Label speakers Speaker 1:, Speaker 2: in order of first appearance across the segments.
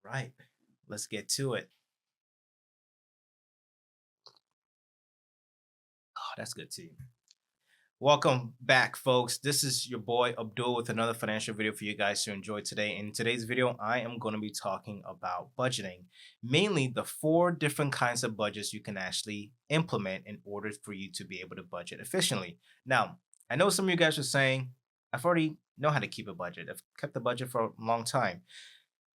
Speaker 1: Right. Let's get to it. Oh, that's good too. Welcome back, folks. This is your boy Abdul with another financial video for you guys to enjoy today. In today's video, I am going to be talking about budgeting, mainly the four different kinds of budgets you can actually implement in order for you to be able to budget efficiently. Now, I know some of you guys are saying, I've already know how to keep a budget. I've kept the budget for a long time.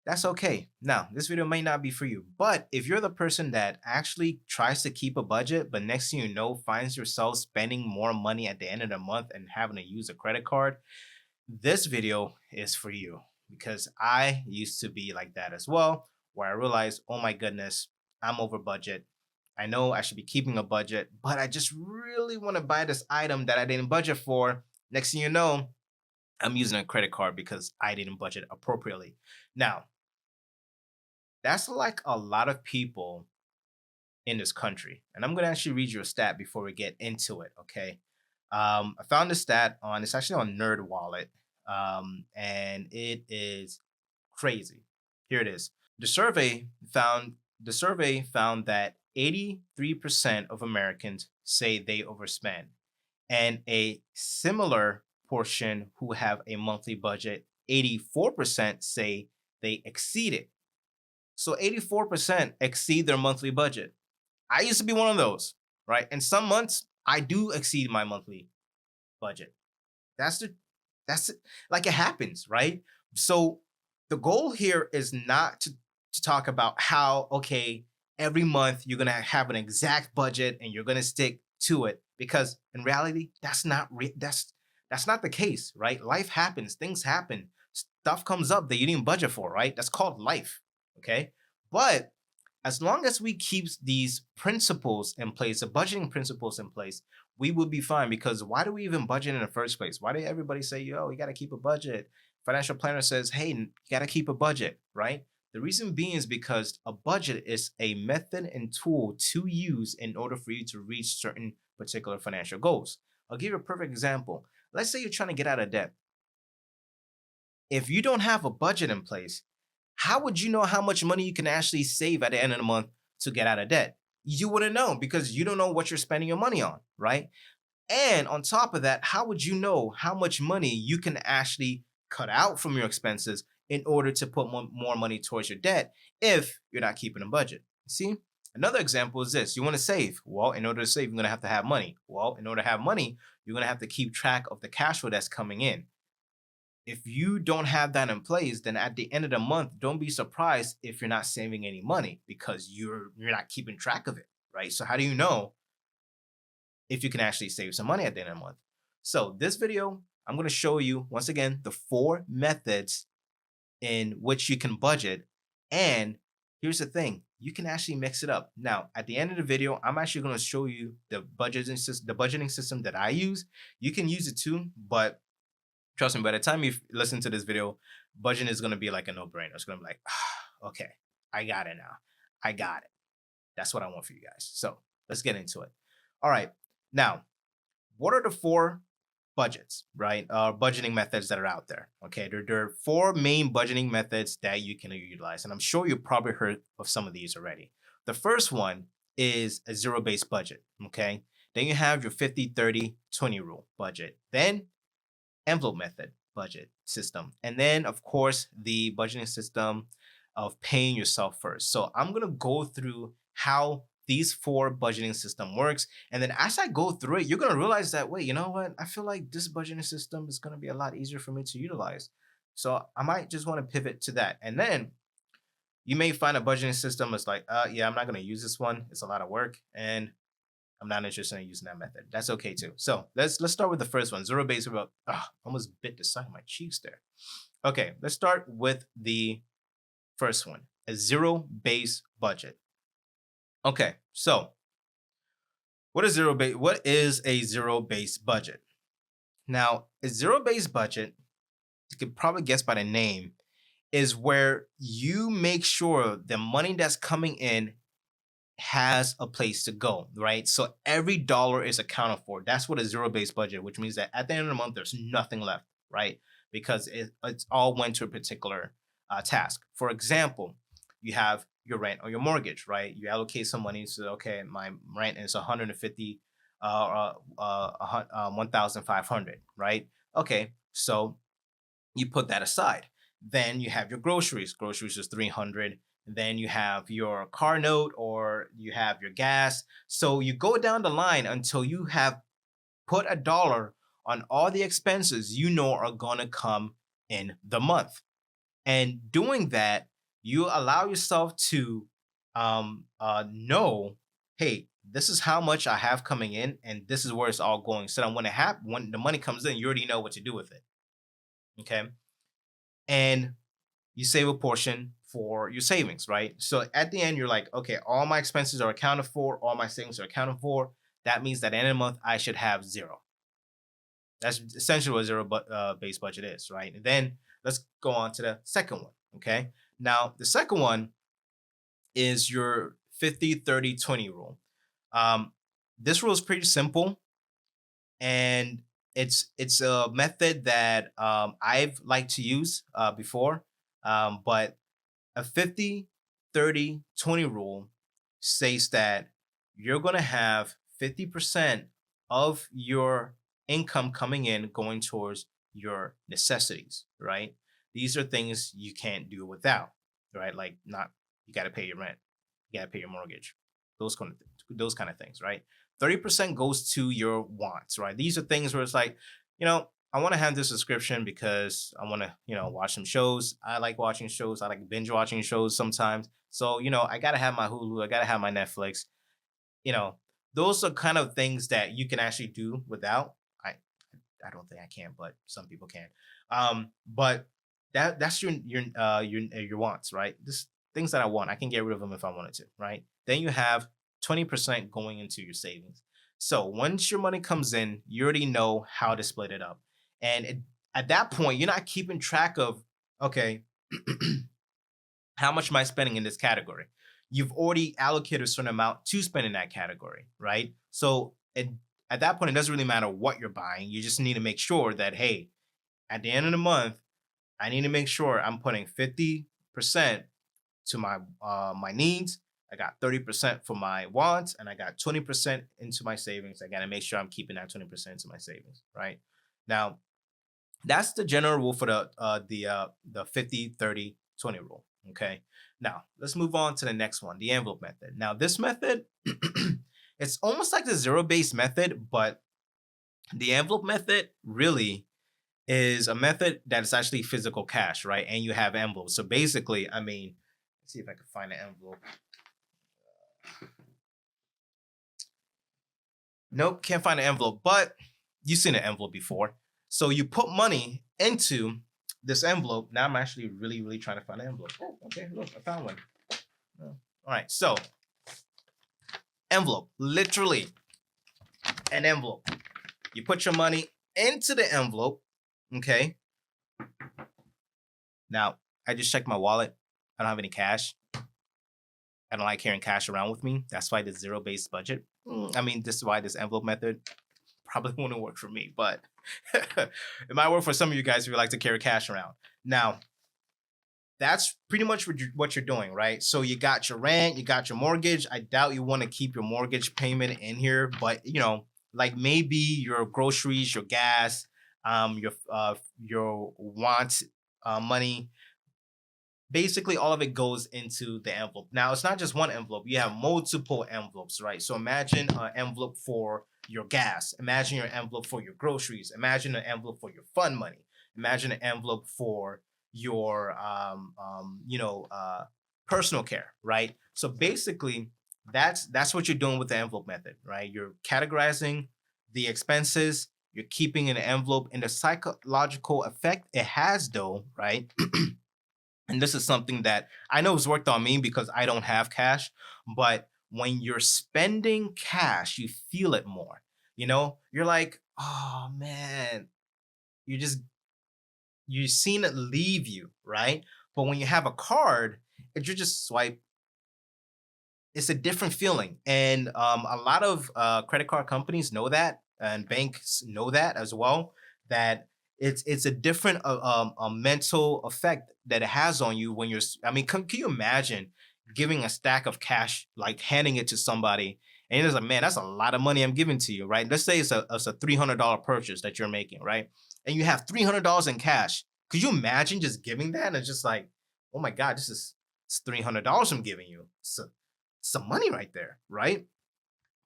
Speaker 1: That's okay. Now, this video may not be for you, but if you're the person that actually tries to keep a budget, but next thing you know, finds yourself spending more money at the end of the month and having to use a credit card, this video is for you because I used to be like that as well, where I realized, oh my goodness, I'm over budget. I know I should be keeping a budget, but I just really want to buy this item that I didn't budget for. Next thing you know, I'm using a credit card because I didn't budget appropriately. Now, that's like a lot of people in this country. And I'm going to actually read you a stat before we get into it. Okay. I found this stat on, it's actually on Nerd Wallet. And it is crazy. Here it is. The survey found that 83% of Americans say they overspend, and a similar portion who have a monthly budget, 84% say they exceed it. So 84% exceed their monthly budget. I used to be one of those, right? And some months I do exceed my monthly budget. That's the that's it. Like it happens, right? So the goal here is not to talk about how, okay, every month you're gonna have an exact budget and you're gonna stick to it, because in reality, that's not the case, right? Life happens, things happen, stuff comes up that you didn't budget for, right? That's called life. Okay. But as long as we keep these principles in place, the budgeting principles in place, we will be fine. Because why do we even budget in the first place? Why do everybody say, yo, you got to keep a budget? Financial planner says, hey, you got to keep a budget, right? The reason being is because a budget is a method and tool to use in order for you to reach certain particular financial goals. I'll give you a perfect example. Let's say you're trying to get out of debt. If you don't have a budget in place, how would you know how much money you can actually save at the end of the month to get out of debt? You wouldn't know because you don't know what you're spending your money on, right? And on top of that, how would you know how much money you can actually cut out from your expenses in order to put more money towards your debt if you're not keeping a budget? See, another example is this: you want to save. Well, in order to save, you're going to have money. Well, in order to have money, you're going to have to keep track of the cash flow that's coming in. If you don't have that in place, then at the end of the month, don't be surprised if you're not saving any money because you're not keeping track of it, right? So how do you know if you can actually save some money at the end of the month? So this video, I'm going to show you once again the four methods in which you can budget. And here's the thing, you can actually mix it up. Now, at the end of the video, I'm actually going to show you the budgeting system that I use. You can use it too, but trust me, by the time you listen to this video, budgeting is going to be like a no-brainer. It's going to be like, okay, I got it now. I got it. That's what I want for you guys. So let's get into it. All right. Now, what are the four budgets, right? Budgeting methods that are out there. Okay. There are four main budgeting methods that you can utilize. And I'm sure you probably heard of some of these already. The first one is a zero-based budget. Okay. Then you have your 50-30-20 rule budget. Then envelope method budget system. And then, of course, the budgeting system of paying yourself first. So I'm going to go through how these four budgeting system works. And then as I go through it, you're going to realize that, wait, you know what? I feel like this budgeting system is going to be a lot easier for me to utilize. So I might just want to pivot to that. And then you may find a budgeting system is like, yeah, I'm not going to use this one. It's a lot of work. And I'm not interested in using that method. That's okay too. So let's start with the first one, zero base. About almost bit the side of my cheeks there. Okay, let's start with the first one, a zero base budget. Okay, so what is a zero base budget? Now, a zero base budget, you could probably guess by the name, is where you make sure the money that's coming in has a place to go, right? So every dollar is accounted for. That's what a zero-based budget, which means that at the end of the month, there's nothing left, right? Because it's all went to a particular task. For example, you have your rent or your mortgage, right? You allocate some money. So, okay, my rent is 150, 1,500, right? Okay, so you put that aside. Then you have your groceries. Groceries is 300. Then you have your car note or you have your gas. So you go down the line until you have put a dollar on all the expenses you know are going to come in the month. And doing that, you allow yourself to know, hey, this is how much I have coming in, and this is where it's all going. So that when the money comes in, you already know what to do with it. Okay, and you save a portion for your savings, right? So at the end, you're like, okay, all my expenses are accounted for, all my savings are accounted for. That means that at the end of the month, I should have zero. That's essentially what zero base budget is, right? And then let's go on to the second one. Okay. Now, the second one is your 50-30-20 rule. Um, this rule is pretty simple, and it's a method that I've liked to use before. But a 50-30-20 rule says that you're going to have 50% of your income coming in going towards your necessities, right? These are things you can't do without, right? Like not you got to pay your rent, you got to pay your mortgage, those kind of things, right? 30% goes to your wants, right? These are things where it's like, I want to have this subscription because I want to, watch some shows. I like watching shows. I like binge watching shows sometimes. So, I got to have my Hulu. I got to have my Netflix. You know, those are kind of things that you can actually do without. I don't think I can, but some people can. But that's your wants, right? This things that I want. I can get rid of them if I wanted to, right? Then you have 20% going into your savings. So once your money comes in, you already know how to split it up. And at that point, you're not keeping track of, okay, how much am I spending in this category? You've already allocated a certain amount to spend in that category, right? So at that point, it doesn't really matter what you're buying. You just need to make sure that, hey, at the end of the month, I need to make sure I'm putting 50% to my needs. I got 30% for my wants, and I got 20% into my savings. I got to make sure I'm keeping that 20% to my savings, right? Now, that's the general rule for the 50-30-20 rule. Okay. Now let's move on to the next one, the envelope method. Now this method, it's almost like the zero-based method, but the envelope method really is a method that is actually physical cash, right? And you have envelopes. So basically, let's see if I can find an envelope. Nope, can't find an envelope, but you've seen an envelope before. So you put money into this envelope. Now I'm actually really, really trying to find an envelope. Oh, okay, look, I found one. All right, so envelope, literally an envelope. You put your money into the envelope, okay? Now, I just checked my wallet. I don't have any cash. I don't like carrying cash around with me. That's why the zero-based budget. This is why this envelope method probably wouldn't work for me, but it might work for some of you guys if you like to carry cash around. Now, that's pretty much what you're doing, right? So you got your rent, you got your mortgage. I doubt you want to keep your mortgage payment in here, but like maybe your groceries, your gas, your wants money. Basically, all of it goes into the envelope. Now, it's not just one envelope. You have multiple envelopes, right? So imagine an envelope for your gas. Imagine your envelope for your groceries. Imagine an envelope for your fun money. Imagine an envelope for your, personal care, right? So basically, that's what you're doing with the envelope method, right? You're categorizing the expenses. You're keeping in an envelope, and the psychological effect it has, though, right? And this is something that I know has worked on me because I don't have cash. But when you're spending cash, you feel it more. You're like, oh man, you've seen it leave you, right? But when you have a card, and you just swipe, it's a different feeling. And a lot of credit card companies know that, and banks know that as well. That it's a different a mental effect that it has on you when you're. I mean, can you imagine giving a stack of cash, like handing it to somebody, and it's like, man, that's a lot of money I'm giving to you, right? Let's say it's a $300 purchase that you're making, right? And you have $300 in cash. Could you imagine just giving that? And it's just like, oh my God, it's $300 I'm giving you. It's some money right there, right?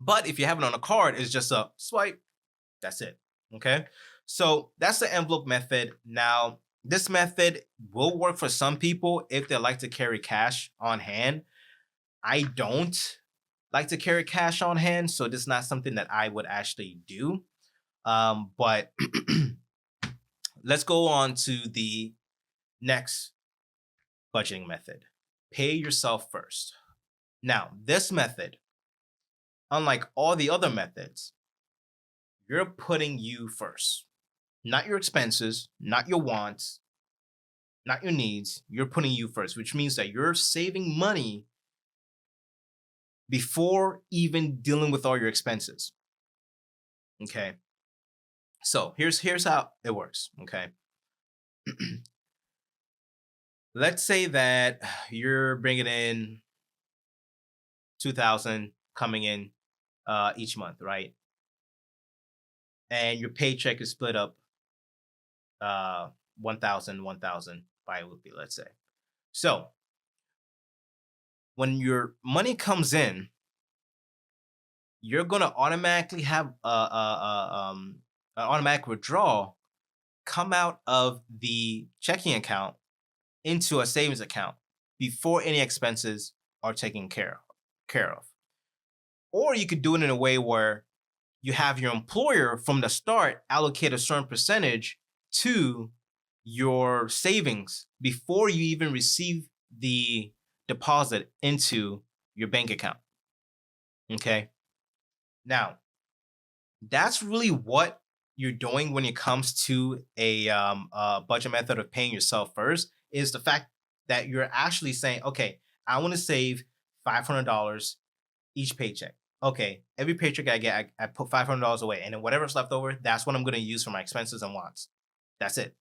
Speaker 1: But if you have it on a card, it's just a swipe. That's it. Okay. So that's the envelope method. Now, this method will work for some people if they like to carry cash on hand. I don't like to carry cash on hand, so this is not something that I would actually do. But let's go on to the next budgeting method. Pay yourself first. Now, this method, unlike all the other methods, you're putting you first. Not your expenses, not your wants, not your needs. You're putting you first, which means that you're saving money before even dealing with all your expenses. Okay. So here's how it works. Okay. Let's say that you're bringing in 2,000 coming in each month, right? And your paycheck is split up 1,000 bi-weekly, let's say. So when your money comes in, you're gonna automatically have an automatic withdrawal come out of the checking account into a savings account before any expenses are taken care of. Or you could do it in a way where you have your employer from the start allocate a certain percentage to your savings before you even receive the deposit into your bank account. Okay. Now, that's really what you're doing when it comes to a budget method of paying yourself first, is the fact that you're actually saying, okay, I want to save $500 each paycheck. Okay, every paycheck I get, I put $500 away, and then whatever's left over, that's what I'm going to use for my expenses and wants. That's it.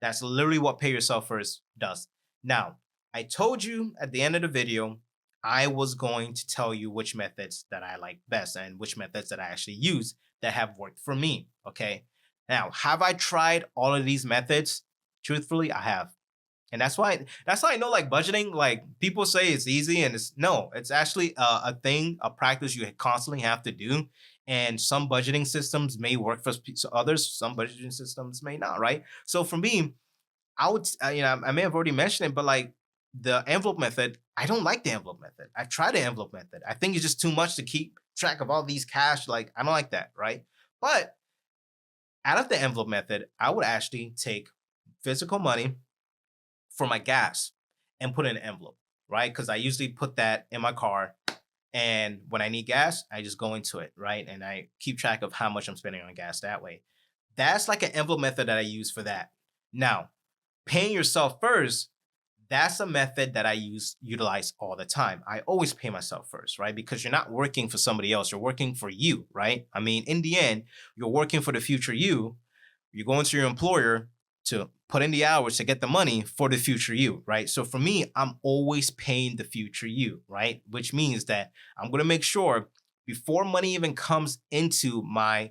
Speaker 1: That's literally what pay yourself first does. Now, I told you at the end of the video, I was going to tell you which methods that I like best and which methods that I actually use that have worked for me. Okay. Now, have I tried all of these methods? Truthfully, I have. And that's why I know, like, budgeting, like, people say it's easy, and it's actually a thing, a practice you constantly have to do. And some budgeting systems may work for others, some budgeting systems may not, right? So for me, I would, I may have already mentioned it, but like the envelope method, I don't like the envelope method. I've tried the envelope method. I think it's just too much to keep track of all these cash. Like, I don't like that, right? But out of the envelope method, I would actually take physical money for my gas and put it in an envelope, right? Because I usually put that in my car. And when I need gas, I just go into it, right? And I keep track of how much I'm spending on gas that way. That's like an envelope method that I use for that. Now, paying yourself first, that's a method that I utilize all the time. I always pay myself first, right? Because you're not working for somebody else. You're working for you, right? I mean, in the end, you're working for the future you. You're going to your employer to put in the hours to get the money for the future you, right? So for me, I'm always paying the future you, right? Which means that I'm going to make sure before money even comes into my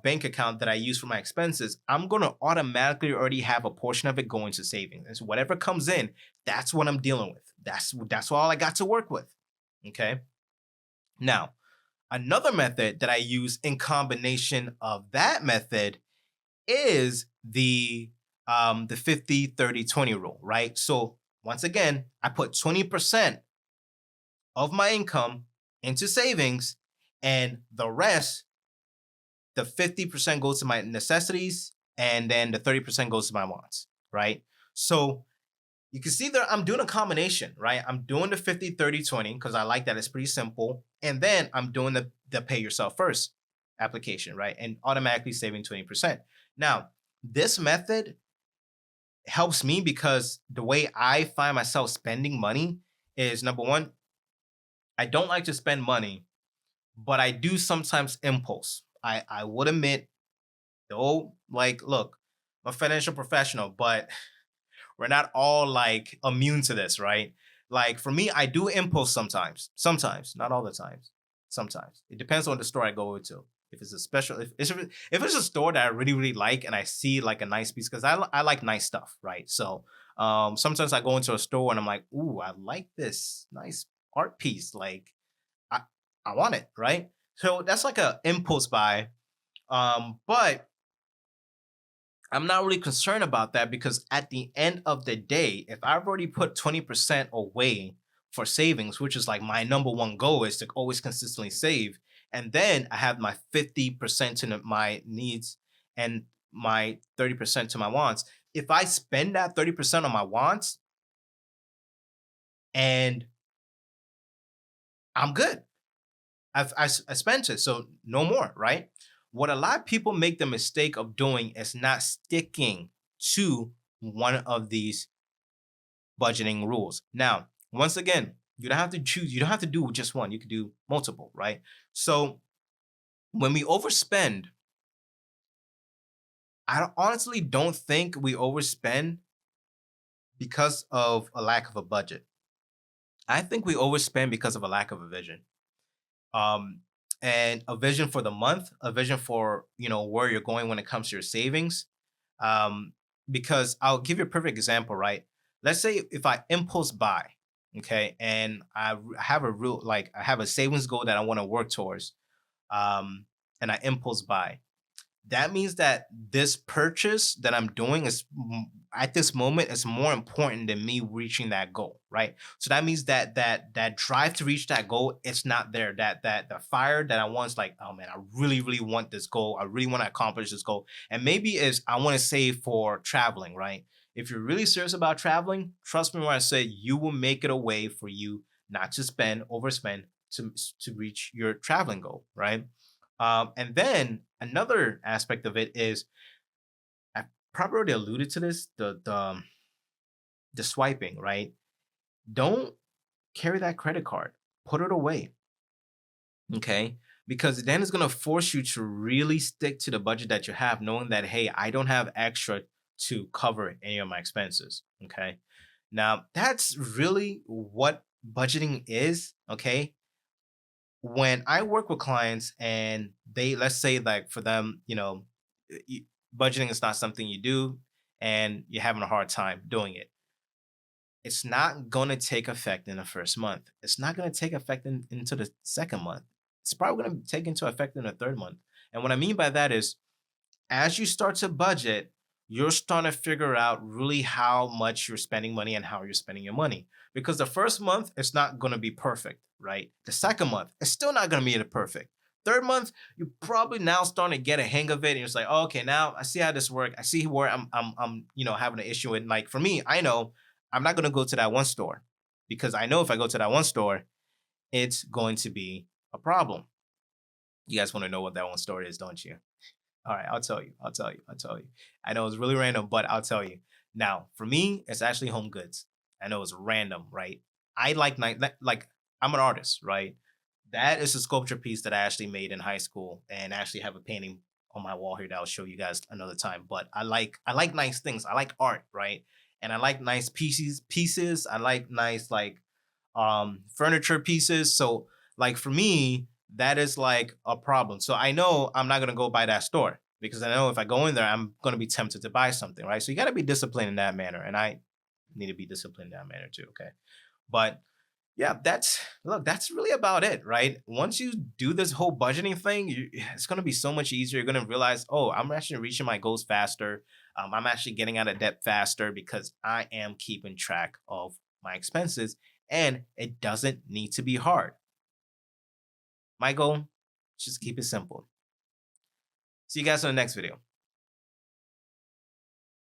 Speaker 1: bank account that I use for my expenses, I'm going to automatically already have a portion of it going to savings. And so whatever comes in, that's what I'm dealing with. That's all I got to work with. Okay. Now, another method that I use in combination of that method is the 50-30-20 rule, right? So once again, I put 20% of my income into savings, and the rest, the 50% goes to my necessities, and then the 30% goes to my wants, right? So you can see that I'm doing a combination, right? I'm doing the 50-30-20 because I like that. It's pretty simple. And then I'm doing the pay yourself first application, right? And automatically saving 20%. Now, this method helps me because the way I find myself spending money is, number one, I don't like to spend money, but I do sometimes impulse. I would admit, though, like, look, a financial professional, but we're not all like immune to this, right? Like for me, I do impulse sometimes, not all the times. Sometimes it depends on the store I go to. If it's a special, if it's a store that I really like and I see like a nice piece, because I like nice stuff, right? So sometimes I go into a store and I'm like, ooh, I like this nice art piece, like I I want it, right? So that's like a impulse buy. But I'm not really concerned about that because at the end of the day, if I've already put 20% away for savings, which is like my number one goal is to always consistently save, and then I have my 50% to my needs and my 30% to my wants. If I spend that 30% on my wants and I'm good, I spent it, so no more, right? What a lot of people make the mistake of doing is not sticking to one of these budgeting rules. Now, once again, you don't have to choose, you don't have to do just one, you could do multiple, right? So when we overspend, honestly don't think we overspend because of a lack of a budget. I think we overspend because of a lack of a vision. Um, and a vision for the month, a vision for where you're going when it comes to your savings. Um, because I'll give you a perfect example, right? Let's say if I impulse buy, okay, and have a real like I have a savings goal that I want to work towards, and I impulse buy, that means that this purchase that I'm doing is at this moment is more important than me reaching that goal, right? So that means that that drive to reach that goal, it's not there. That the fire that I want is like, oh man, I really want this goal. I really want to accomplish this goal. And maybe is I want to save for traveling, right? If you're really serious about traveling, trust me when I say you will make it a way for you not to overspend to reach your traveling goal, right? And then another aspect of it is I probably already alluded to this, the swiping, right? Don't carry that credit card. Put it away. Okay. Because then it's gonna force you to really stick to the budget that you have, knowing that hey, I don't have extra to cover any of my expenses. Okay. Now that's really what budgeting is. Okay. When I work with clients and they, let's say, like for them, budgeting is not something you do and you're having a hard time doing it, it's not going to take effect in the first month. It's not going to take effect into the second month. It's probably going to take into effect in the third month. And what I mean by that is as you start to budget, you're starting to figure out really how much you're spending money and how you're spending your money. Because the first month, it's not going to be perfect, right? The second month, it's still not going to be the perfect. Third month, you're probably now starting to get a hang of it, and it's like, oh, okay, now I see how this works. I see where I'm having an issue with. Like for me, I know I'm not going to go to that one store because I know if I go to that one store, it's going to be a problem. You guys want to know what that one store is, don't you? All right, I'll tell you. I know it's really random, but I'll tell you. Now, for me, it's actually home goods. I know it's random, right? I like I'm an artist, right? That is a sculpture piece that I actually made in high school and actually have a painting on my wall here that I'll show you guys another time. But I like nice things. I like art, right? And I like nice pieces. I like nice like furniture pieces. So like for me, that is like a problem. So I know I'm not gonna go by that store because I know if I go in there, I'm gonna be tempted to buy something, right? So you gotta be disciplined in that manner. And I need to be disciplined in that manner too. Okay. But yeah, that's really about it, right? Once you do this whole budgeting thing, it's gonna be so much easier. You're gonna realize, oh, I'm actually reaching my goals faster. I'm actually getting out of debt faster because I am keeping track of my expenses, and it doesn't need to be hard. My goal, just keep it simple. See you guys in the next video.